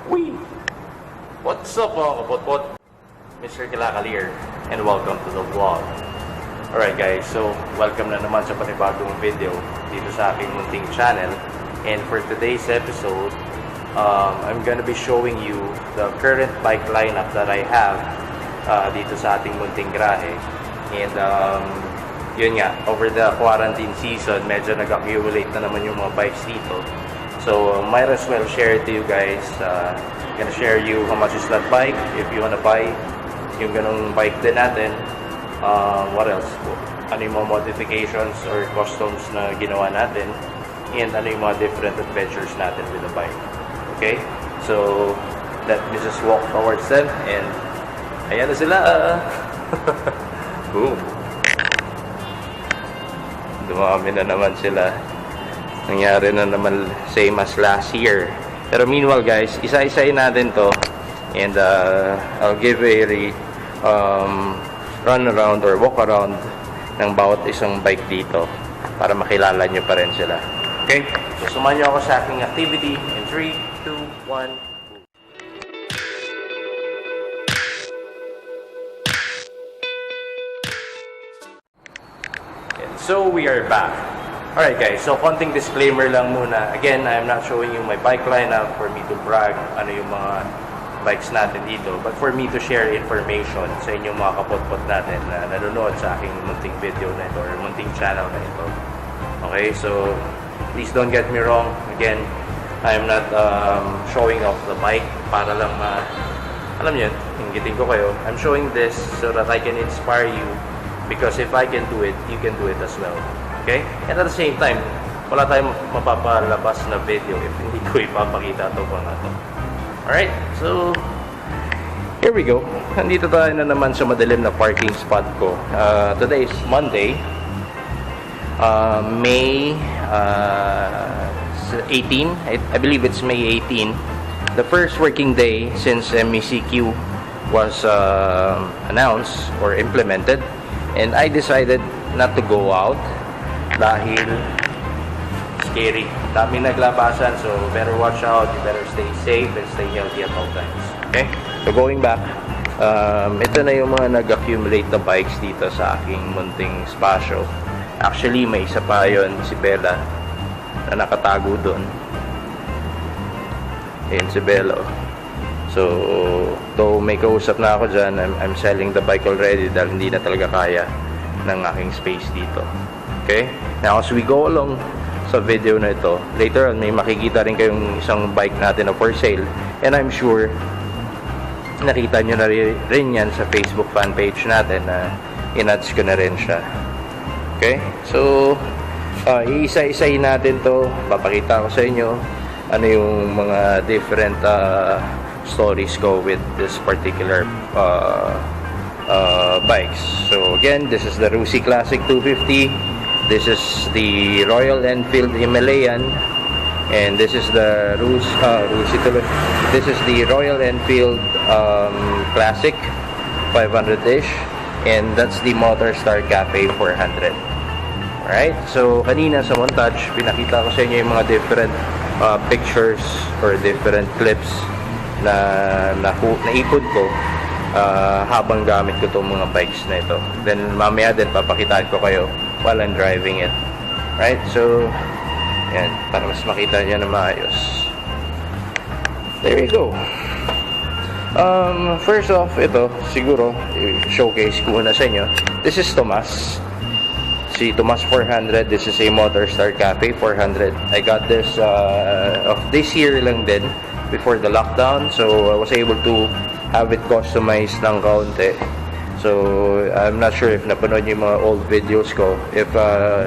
Wee! What's up mga kapotpot? Mr. Kilakalier, and welcome to the vlog. Alright guys, so welcome na naman sa panibagong video dito sa aking munting channel. And for today's episode, I'm gonna be showing you the current bike lineup that I have dito sa ating munting grahe. And yun nga, over the quarantine season, medyo nag-accumulate na naman yung mga bikes dito. So, might as well share it to you guys. I'm gonna share you how much is that bike, if you wanna buy yung ganong bike din natin. What else? Ano yung mga modifications or customs na ginawa natin, and ano yung mga different adventures natin with the bike. Okay? So, let me just walk towards them, and ayan na sila! Boom! Dumami na naman sila. Nangyari na naman same as last year. Pero meanwhile guys, isa-isayin natin to, and I'll give a run around or walk around ng bawat isang bike dito para makilala nyo pa rin sila. Okay? So sumahan nyo ako sa aking activity in 3, 2, 1. And so we are back. Alright guys, so konting disclaimer lang muna. Again, I'm not showing you my bike lineup for me to brag ano yung mga bikes natin dito, but for me to share information sa inyong mga kapotpot natin na nanonood sa aking munting video na ito or munting channel na ito. Okay, so please don't get me wrong. Again, I'm not showing off the bike para lang alam nyo, inggitin ko kayo. I'm showing this so that I can inspire you, because if I can do it, you can do it as well. Okay? And at the same time, wala tayong mapapalabas na video if hindi ko ipapakita ito mga ito. Alright? So, here we go. Nandito tayo na naman sa madilim na parking spot ko. Today is Monday, May 18. I believe it's May 18. The first working day since MECQ was announced or implemented. And I decided not to go out dahil scary. Daming naglabasan, so better watch out, you better stay safe and stay healthy at all times. Okay? So going back, ito na yung mga nag-accumulate na bikes dito sa aking munting spasyo. Actually, may isa pa yun, si Bella, na nakatago doon. Ayun si Bello. So, though may kausap na ako dyan, I'm selling the bike already dahil hindi na talaga kaya ng aking space dito. Okay? Now, as we go along sa video na ito, later on may makikita rin kayong isang bike natin na for sale, and I'm sure nakita nyo na rin yan sa Facebook fan page natin na in-ads ko na rin siya. Okay? So, iisa-isayin natin to. Papakita ko sa inyo ano yung mga different stories ko with this particular bikes. So again, this is the Rusi Classic 250. This is the Royal Enfield Himalayan, and this is the this is the Royal Enfield Classic 500-ish, and that's the Motorstar Cafe 400. Alright, so kanina sa montage, pinakita ko sa inyo yung mga different pictures or different clips na naipod ko habang gamit ko itong mga bikes na ito. Then mamaya din papakitaan ko kayo while I'm driving it. Right? So yan, para mas makita nyo na maayos. There you go. First off, ito siguro showcase ko muna sa inyo. This is Tomas. Si Tomas 400. This is a Motorstar Cafe 400. I got this of this year lang din, before the lockdown, so I was able to have it customized ng kaunti. So I'm not sure if napanood niyo yung mga old videos ko. If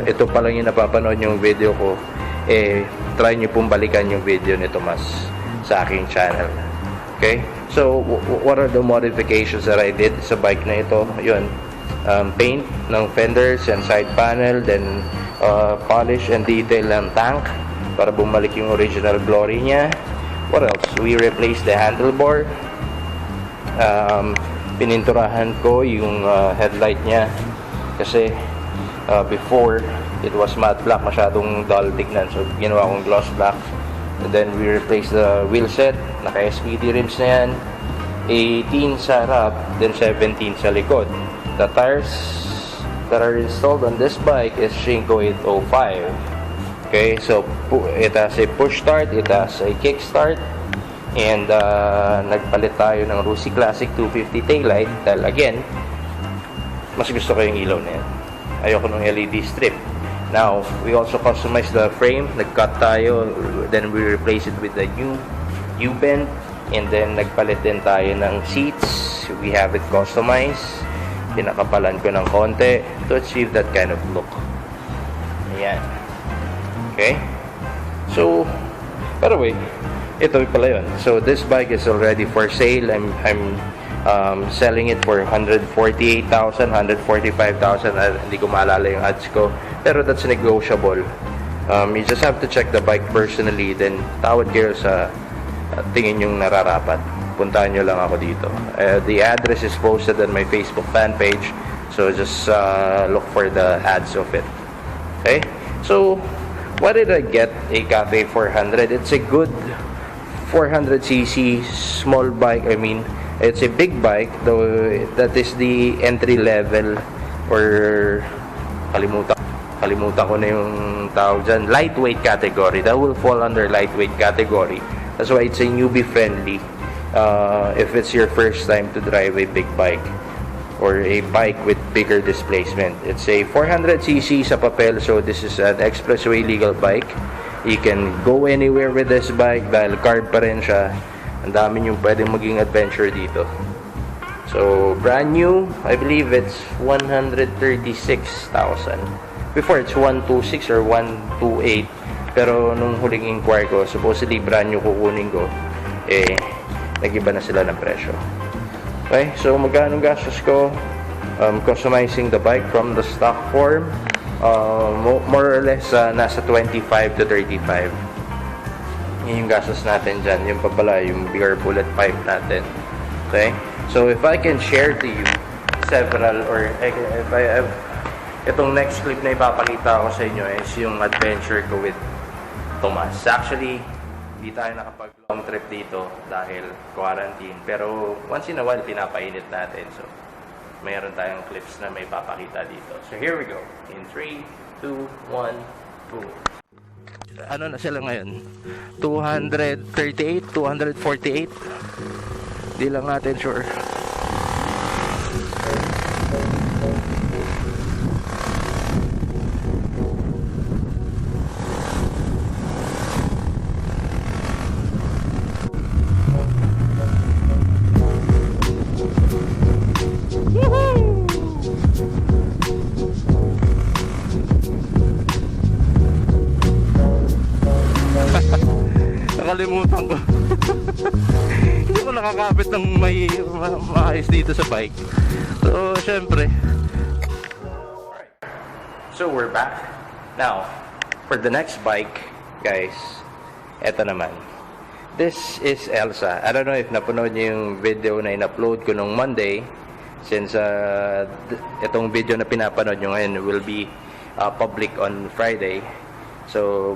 ito pa lang yung napapanood yung video ko, try niyo pong balikan yung video ni Tomas sa aking channel. Okay? So what are the modifications that I did sa bike na ito? Yun, paint ng fenders and side panel, then polish and detail ng tank para bumalik yung original glory niya. What else? We replaced the handlebar. Pininturahan ko yung headlight niya kasi before it was matte black, masyadong dull tignan, so ginawa kong gloss black. And then we replace the wheel set. Naka-SPD rims na yan. 18 sa harap, then 17 sa likod. The tires that are installed on this bike is Shinko 805. Okay, so it has a push start, it has a kick start, and nagpalit tayo ng Rusi Classic 250 taillight dahil again, mas gusto ko yung ilaw na yan. Ayoko ng LED strip. Now, we also customize the frame. Nag-cut tayo, then we replace it with the new U-bend, and then nagpalit din tayo ng seats. We have it customized. Pinakapalan ko ng konti to achieve that kind of look. Ayan. Okay? So, by the way, ito pala yun. So, this bike is already for sale. I'm selling it for 148,000, 145,000. Hindi ko maalala yung ads ko. Pero that's negotiable. You just have to check the bike personally. Then, tawad kayo sa tingin yung nararapat. Puntahan nyo lang ako dito. The address is posted on my Facebook fan page. So, just look for the ads of it. Okay? So, why did I get a Cafe 400? It's a good 400cc small bike. I mean, it's a big bike. Though that is the entry level or kalimutan ko na yung tawag dyan. Lightweight category. That will fall under lightweight category. That's why it's a newbie friendly. If it's your first time to drive a big bike or a bike with bigger displacement. It's a 400cc sa papel, so this is an expressway legal bike. You can go anywhere with this bike dahil carb pa rin siya. Ang dami yung pwedeng maging adventure dito. So, brand new, I believe it's 136,000. Before, it's 126 or 128. Pero nung huling inquire ko, supposedly brand new kukunin ko, nag-iba na sila ng presyo. Okay, so magkano gastos ko? Customizing the bike from the stock form, more or less nasa 25 to 35. Yun yung gastos natin dyan. Yung pa pala, yung bigger bullet pipe natin. Okay, so if I can share to you several, or if I have, itong next clip na ipapakita ko sa inyo is yung adventure ko with Tomas. Actually, hindi tayo nakapag long trip dito dahil quarantine. Pero once in a while, pinapainit natin. So, mayroon tayong clips na may papakita dito. So, here we go. In 3, 2, 1, boom. Ano na sila ngayon? 238, 248. Di lang natin sure. Nakalimutan ko. Hindi ko nakakapit ng may maayos dito sa bike. So, syempre. So, we're back. Now, for the next bike, guys, eto naman. This is Elsa. I don't know if napanood niyo yung video na in-upload ko nung Monday. Since itong video na pinapanood nyo ngayon will be public on Friday. So,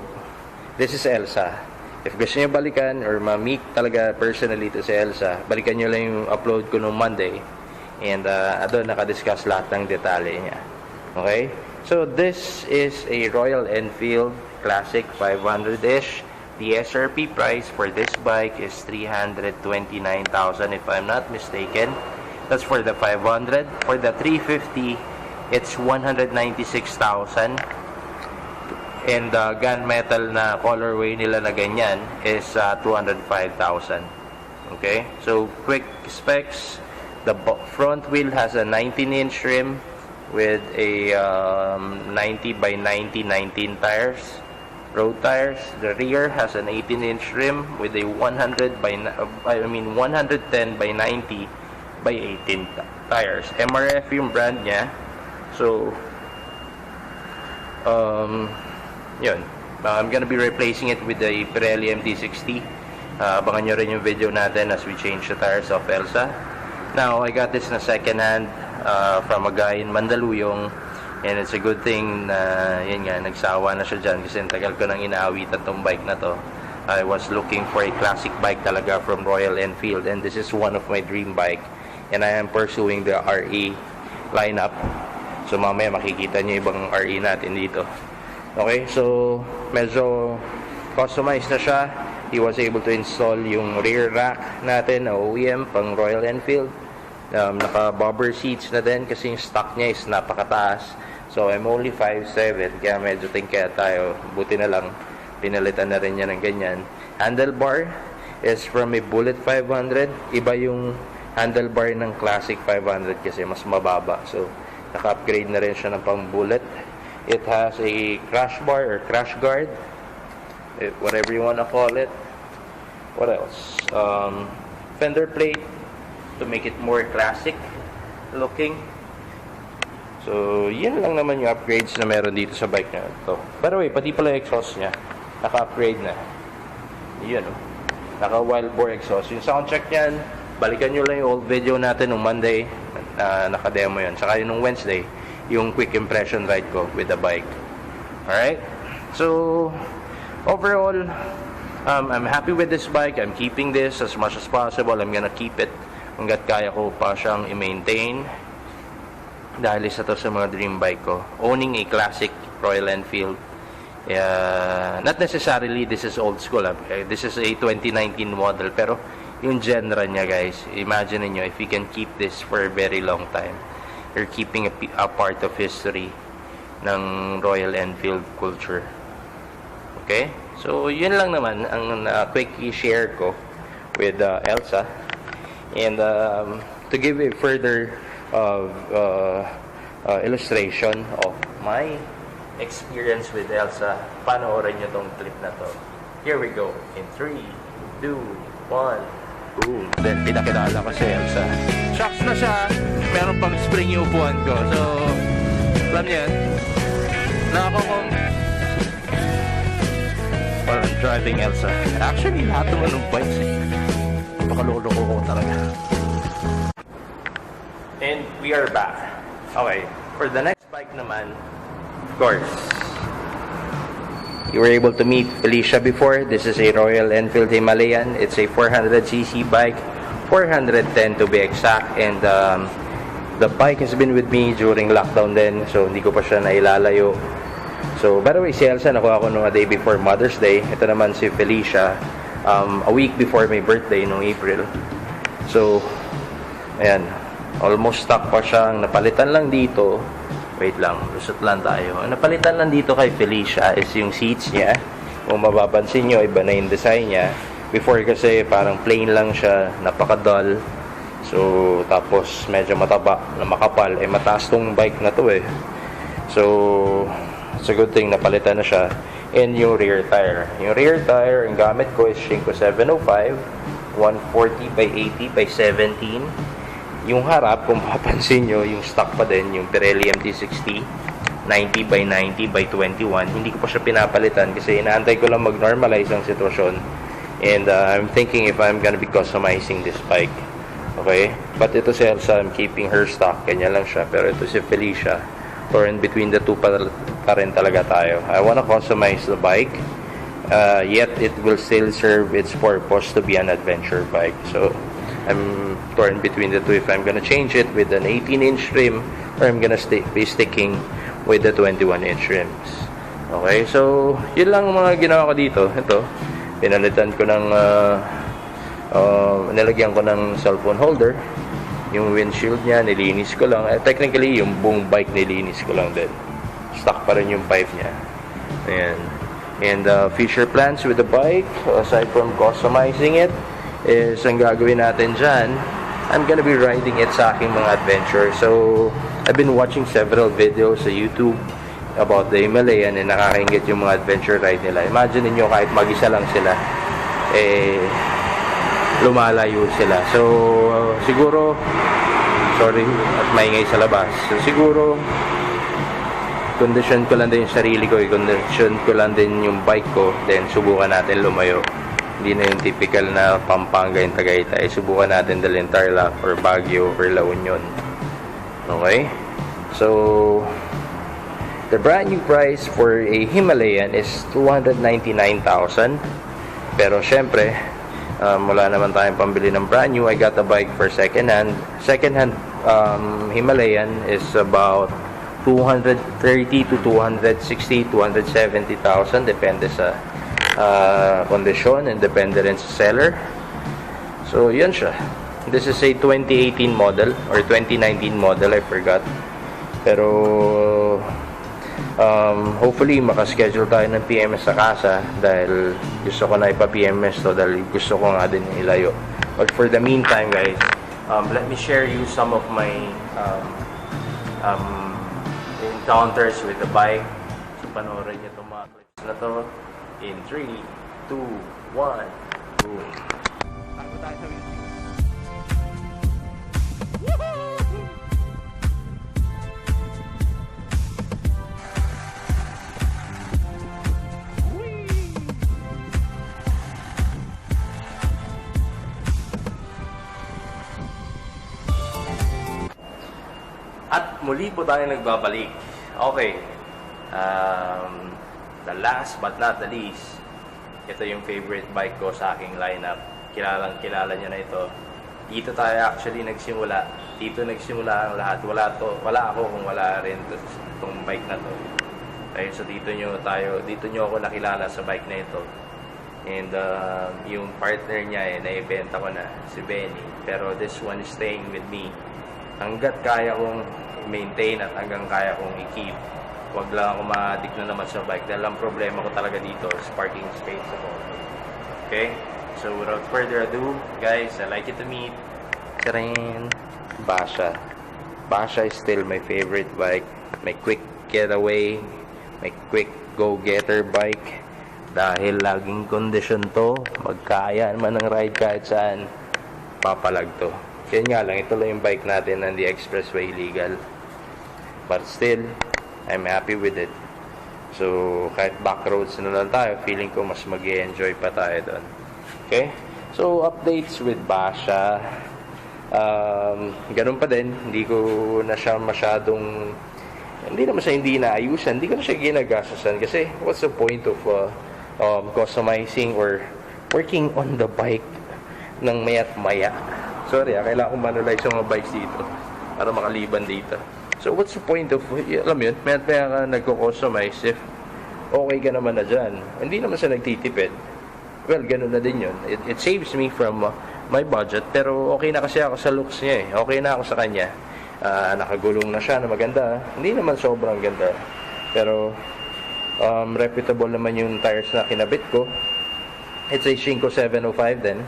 this is Elsa. If gusto nyo balikan or ma-meet talaga personally to si Elsa, balikan nyo lang yung upload ko nung Monday. And doon nakadiscuss lahat ng detalye niya. Okay? So, this is a Royal Enfield Classic 500-ish. The SRP price for this bike is 329,000 if I'm not mistaken. That's for the 500. For the 350, it's 196,000. And the gunmetal na colorway nila na ganyan is 205,000. Okay? So, quick specs. The front wheel has a 19-inch rim with a 90 by 90 19 tires. Road tires. The rear has an 18-inch rim with a 110 by 90 by 18 tires. MRF yung brand niya. So, yun. I'm gonna be replacing it with the Pirelli MT60. Abangan nyo rin yung video natin as we change the tires of Elsa. Now, I got this na second hand from a guy in Mandaluyong. And it's a good thing na, yun nga, nagsawa na siya dyan kasi tagal ko nang inaawitan tong bike na to. I was looking for a classic bike talaga from Royal Enfield, and this is one of my dream bike, and I am pursuing the RE lineup. So mamaya makikita nyo ibang RE natin dito. Okay, so medyo customized na siya. He was able to install yung rear rack natin na OEM pang Royal Enfield. Naka bobber seats na din kasi yung stock niya is napakataas. So I'm only 5'7", kaya medyo tingkaya tayo. Buti na lang pinalitan na rin niya ng ganyan. Handlebar is from a Bullet 500. Iba yung handlebar ng Classic 500 kasi mas mababa. So naka-upgrade na rin siya ng pang Bullet. It has a crash bar or crash guard, whatever you wanna call it. What else? Fender plate to make it more classic looking. So yan lang naman yung upgrades na meron dito sa bike na ito. By the way, pati pala yung exhaust niya naka-upgrade na. Yun, naka-wild bore exhaust. Yung sound check niyan, balikan nyo lang yung old video natin nung Monday, naka-demo yun. Saka yung nung Wednesday, yung quick impression ride ko with the bike. Alright? So overall, I'm happy with this bike. I'm keeping this as much as possible. I'm gonna keep it hanggat kaya ko pa siyang i-maintain. Dahil isa to sa mga dream bike ko. Owning a classic Royal Enfield. Not necessarily this is old school. This is a 2019 model. Pero yung genre niya, guys, imagine niyo if you can keep this for a very long time. You're keeping a part of history ng Royal Enfield culture. Okay? So, yun lang naman ang quick share ko with Elsa. And to give a further illustration of my experience with Elsa, panoorin nyo tong clip na to. Here we go. In 3, 2, 1. Boom. Then, pinakilala ko si Elsa. Shocks na siya. Meron pang spring yung upuan ko. So, alam niyo yan. Nakakong driving Elsa. Actually, lahat naman ng bikes pakaloloko ko talaga. And we are back. Okay, for the next bike naman, of course, you were able to meet Felicia before. This is a Royal Enfield Himalayan. It's a 400cc bike, 410 to be exact. And the bike has been with me during lockdown din, so hindi ko pa siya nailalayo. So, by the way, si Elsa nakuha ko nung a day before Mother's Day. Ito naman si Felicia, a week before my birthday, nung April. So, ayan. Almost stuck pa siyang napalitan lang dito. Wait lang, lusot lang tayo. Ang napalitan lang dito kay Felicia is yung seats niya. Kung mapapansin nyo, iba na yung design niya. Before kasi parang plain lang siya, napaka-dull. So, tapos medyo mataba na makapal. Mataas tong bike na to eh. So, it's a good thing napalitan na siya. And yung rear tire. Yung rear tire, ang gamit ko is Shinko 705, 140 by 80 by 17. Yung harap, kung mapapansin nyo, yung stock pa din, yung Pirelli MT60, 90 by 90 by 21. Hindi ko pa siya pinapalitan kasi inaantay ko lang mag-normalize ang sitwasyon. And I'm thinking if I'm gonna be customizing this bike. Okay? But ito si Elsa, I'm keeping her stock. Kanya lang siya. Pero ito si Felicia. Or in between the two pa rin talaga tayo. I wanna customize the bike. Yet it will still serve its purpose to be an adventure bike. So, I'm torn between the two if I'm gonna change it with an 18-inch rim or I'm gonna be sticking with the 21-inch rims. Okay, so yun lang mga ginawa ko dito. Ito, pinalitan ko ng nilagyan ko ng cellphone holder. Yung windshield niya, nilinis ko lang. Technically, yung buong bike nilinis ko lang din. Stuck pa rin yung pipe niya. Ayan. And future plans with the bike, aside from customizing it, is ang gagawin natin dyan, I'm gonna be riding it sa aking mga adventure. So, I've been watching several videos sa YouTube about the Himalayan and nakakaingit yung mga adventure ride nila. Imagine niyo kahit mag-isa lang sila, lumalayo sila. So, siguro, sorry, at maingay sa labas. So, siguro, condition ko lang din yung sarili ko, condition ko lang din yung bike ko, then subukan natin lumayo. Hindi na yung typical na Pampanga yung Tagaytay. Subukan natin dalhin Tarlac or Baguio or La Union. Okay? So, the brand new price for a Himalayan is 299,000. Pero syempre, wala naman tayong pambili ng brand new. I got a bike for second hand. Second hand Himalayan is about 230 to 260, 270,000 depende sa kondisyon and depende rin sa seller. So yun siya. This is a 2018 model or 2019 model, I forgot. Pero hopefully makaschedule tayo ng PMS sa casa dahil gusto ko na ipa-PMS to dahil gusto ko nga din ilayo. But for the meantime guys, let me share you some of my encounters with the bike. So panoorin nyo itong mga clips na to in 3, 2, 1, boom. Tago tayo sa music. At muli po tayo nagbabalik. Okay. The last but not the least, ito yung favorite bike ko sa aking lineup. Kilala niyo na ito. Dito tayo actually nagsimula. Dito nagsimula ang lahat. Wala ako kung wala rin itong bike na to. Okay, so dito nyo ako nakilala sa bike na ito. And yung partner niya naibenta ko na, si Benny. Pero this one is staying with me. Hanggat kaya kong maintain at hanggang kaya kong i-keep. Huwag lang ako ma-addict na naman sa bike dahil ang problema ko talaga dito is parking space sa Moto. Okay? So without further ado, guys, I'd like you to meet Basha. Basha is still my favorite bike. My quick getaway, my quick go-getter bike. Dahil laging kondisyon to, magkaya naman ng ride kahit saan, papalag to. Yan nga lang, ito lang yung bike natin ng the expressway legal. But still, I'm happy with it. So, kahit back roads na lang tayo, feeling ko mas mag-enjoy pa tayo doon. Okay? So, updates with Basha. Ganun pa din, hindi ko na siya masyadong, hindi naman siya hindi naayusan, hindi ko na siya ginagasasan. Kasi, what's the point of customizing or working on the bike ng maya't maya? Sorry, kailangan ko manualize yung mga bikes dito para makaliban dito. So, what's the point of, alam mo yun, may ka nagko-customize if okay ka naman na dyan. Hindi naman siya nagtitipid. Well, ganun na din yun. It saves me from my budget, pero okay na kasi ako sa looks niya eh. Okay na ako sa kanya. Nakagulong na siya na maganda. Hindi naman sobrang ganda. Pero, reputable naman yung tires na kinabit ko. It's a Shinko 705 din.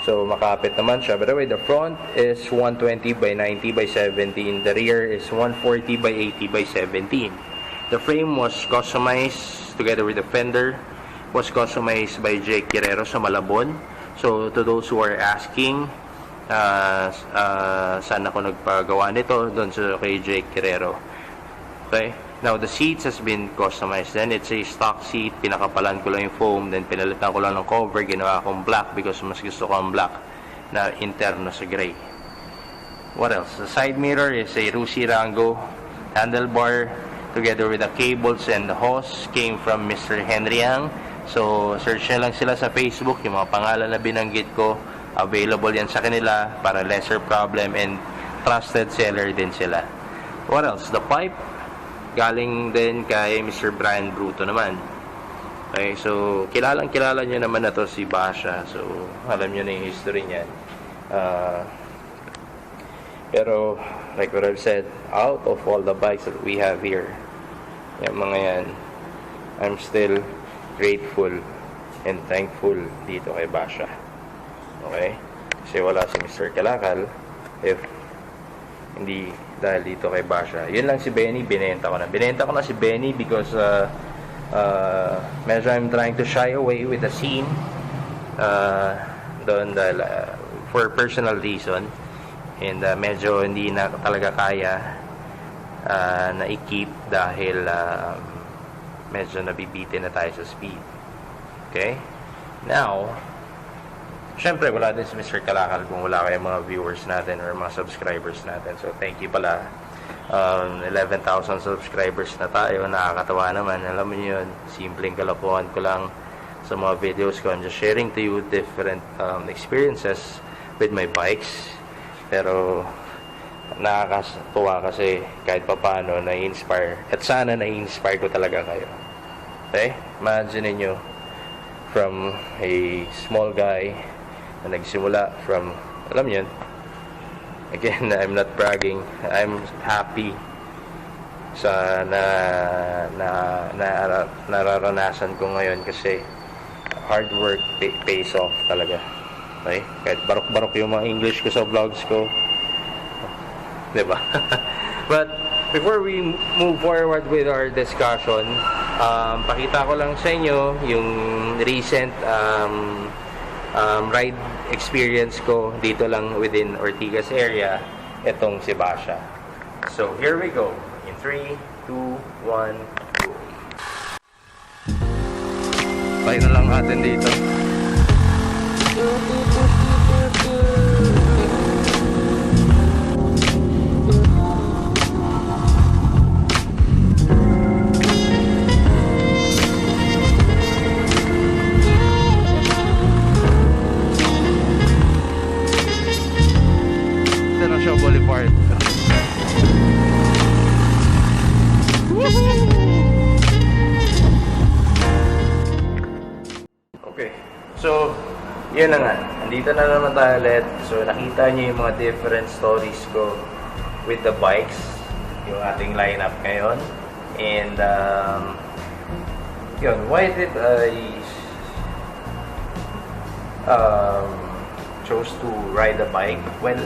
So, makapit naman siya. By the way, the front is 120 by 90 by 17. The rear is 140 by 80 by 17. The frame was customized together with the fender. Was customized by Jake Guerrero sa Malabon. So, to those who are asking, saan ako nagpagawa nito? Doon sa kay Jake Guerrero. Okay? Now, the seats has been customized. Then, it's a stock seat. Pinakapalan ko lang yung foam. Then, pinalitan ko lang ng cover. Ginawa akong black because mas gusto ko ang black na interno sa gray. What else? The side mirror is a Rusi Rango handlebar together with the cables and the hose came from Mr. Henry Yang. So, search nyo lang sila sa Facebook. Yung mga pangalan na binanggit ko, available yan sa kanila para lesser problem and trusted seller din sila. What else? The pipe galing din kay Mr. Brian Bruto naman. Okay, so kilala nyo naman na to si Basha. So alam nyo na yung history niyan. Pero like what I've said, out of all the bikes that we have here, yung mga yan, I'm still grateful and thankful dito kay Basha. Okay? Kasi wala si Mr. Kalakal if hindi dahil dito kay Basha. Yun lang si Benny, binenta ko na. Binenta ko na si Benny because medyo I'm trying to shy away with the scene doon dahil for personal reason and medyo hindi na talaga kaya na i-keep dahil medyo nabibitin na tayo sa speed. Okay? Now, syempre, wala din si Mr. Kalakal kung wala kayong mga viewers natin or mga subscribers natin. So, thank you pala. 11,000 subscribers na tayo. Nakakatawa naman. Alam mo yun, simpleng kalokohan ko lang sa mga videos ko. I'm just sharing to you different experiences with my bikes. Pero nakakatuwa kasi kahit papaano na-inspire. At sana na-inspire ko talaga kayo. Okay? Imagine niyo from a small guy na nagsimula from, alam yun, again, I'm not bragging. I'm happy sa nararanasan ko ngayon kasi hard work pays off talaga. Okay? Kahit barok-barok yung mga English ko sa vlogs ko. Diba? But before we move forward with our discussion, pakita ko lang sa inyo yung recent ride experience ko dito lang within Ortigas area, itong si Basha. So here we go. In 3, 2, 1, go. Tayo na lang natin dito. Boulevard. Okay. So, yun na nga. Andito na naman tayo ulit. So, nakita niyo yung mga different stories ko with the bikes. Yung ating lineup ngayon. And, yun. Why did I chose to ride a bike? Well,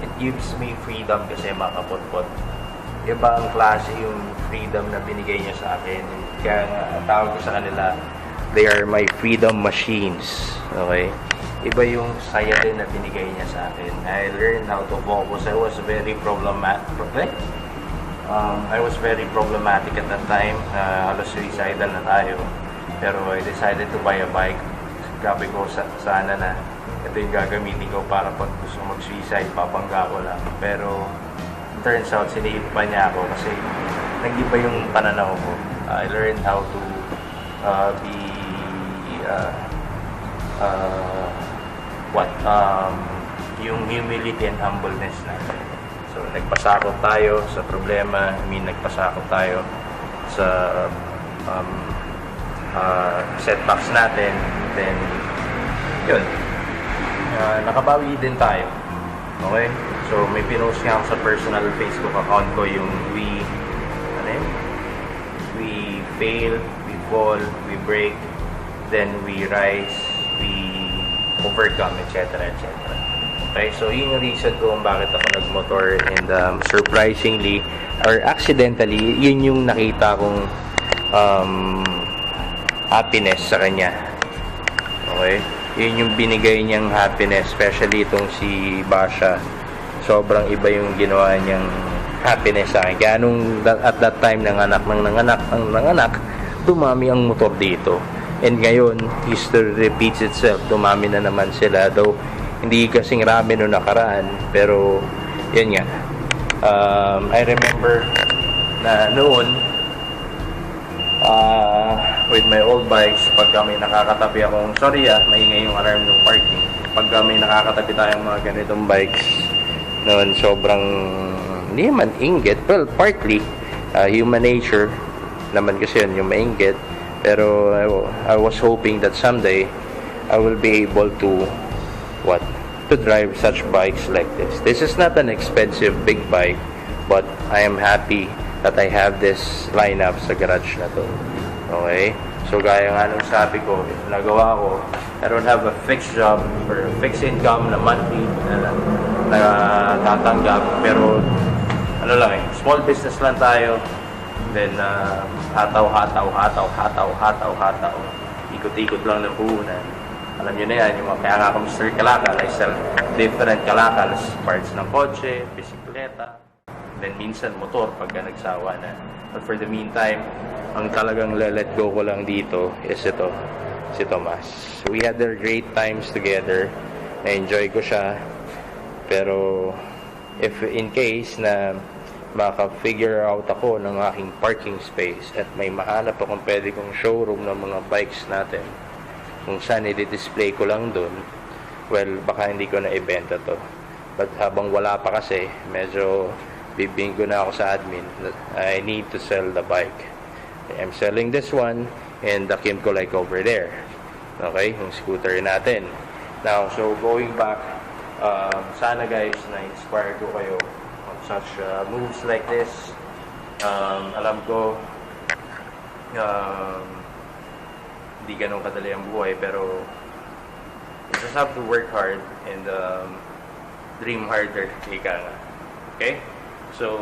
it gives me freedom kasi mga kapotpot. Iba ang klase yung freedom na binigay niya sa akin. Kaya tawag ko sa kanila, they are my freedom machines. Okay? Iba yung saya din na binigay niya sa akin. I learned how to focus. I was very problematic. I was very problematic at that time. Halos suicidal na tayo. Pero I decided to buy a bike. Grabe ko sana na ito yung gagamitin ko para pag gusto mag-suicide, papangga ko lang. Pero turns out, sinave pa niya ako kasi nag-iba yung pananaw ko. I learned how to be yung humility and humbleness natin. So, nagpasakop tayo sa problema. Nagpasakop tayo sa setbacks natin. Then, yun. Nakabawi din tayo. Okay? So, may pinost nga ako sa personal Facebook account ko yung we fail, we fall, we break, then we rise, we overcome, etc. etc. Okay? So, yun yung reason kung bakit ako nagmotor, and surprisingly, or accidentally, yun yung nakita kong happiness sa kanya. Okay? Yun yung binigay niyang happiness, especially itong si Basha. Sobrang iba yung ginawa niyang happiness sa akin. Kaya nung at that time nanganak, dumami ang motor dito. And ngayon, history repeats itself. Dumami na naman sila. Though, hindi kasing rami nung nakaraan. Pero, yun nga. I remember na noon, with my old bikes, pag may nakakatabi akong, maingay yung alarm ng parking. Pag may nakakatabi tayong mga ganitong bikes, noon sobrang, hindi man inggit, well, partly, human nature, naman kasi yun, yung mainggit. Pero I was hoping that someday, I will be able to, to drive such bikes like this. This is not an expensive big bike, but I am happy that I have this lineup sa garage na to. Okay? So, gaya nga nung sabi ko, if nagawa ko, I don't have a fixed job or a fixed income na monthly na tatanggap. Pero, small business lang tayo. Then, hataw. Ikot-ikot lang ng puhunan. Alam nyo na yan, yung kaya nga ako Mr. Kalakal, I sell different kalakals, parts ng kotse, bisikleta. Then minsan motor pagka nagsawa na. But for the meantime, ang talagang let go ko lang dito is ito, si Tomas. We had their great times together. Na-enjoy ko siya. Pero if in case na maka-figure out ako ng aking parking space at may mahanap akong pwede kong showroom ng mga bikes natin, kung saan i-display ko lang dun, well, baka hindi ko na ibenta to. But habang wala pa kasi, medyo bibinggo na ako sa admin. I need to sell the bike. I'm selling this one and the Kimco like over there. Okay, yung scooter natin. Now, so going back, sana guys, na-inspire ko kayo on such moves like this. Alam ko, hindi ganun kadali ang buhay, pero you just have to work hard and dream harder, ika nga. Okay? So,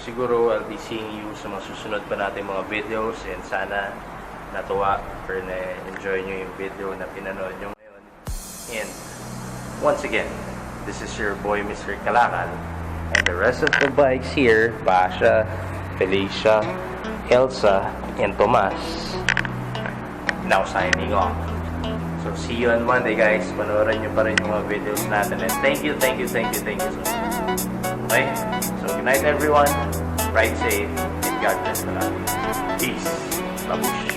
siguro I'll be seeing you sa mga susunod pa natin mga videos, and sana natuwa or na-enjoy nyo yung video na pinanood nyo ngayon. And once again, this is your boy Mr. Kalakal, and the rest of the bikes here, Basha, Felicia, Elsa, and Tomas, now signing off. So see you on Monday guys. Panoorin nyo pa rin yung mga videos natin. And thank you so much. Okay? So good night everyone. Ride safe. And God bless the lot. Peace. Babush.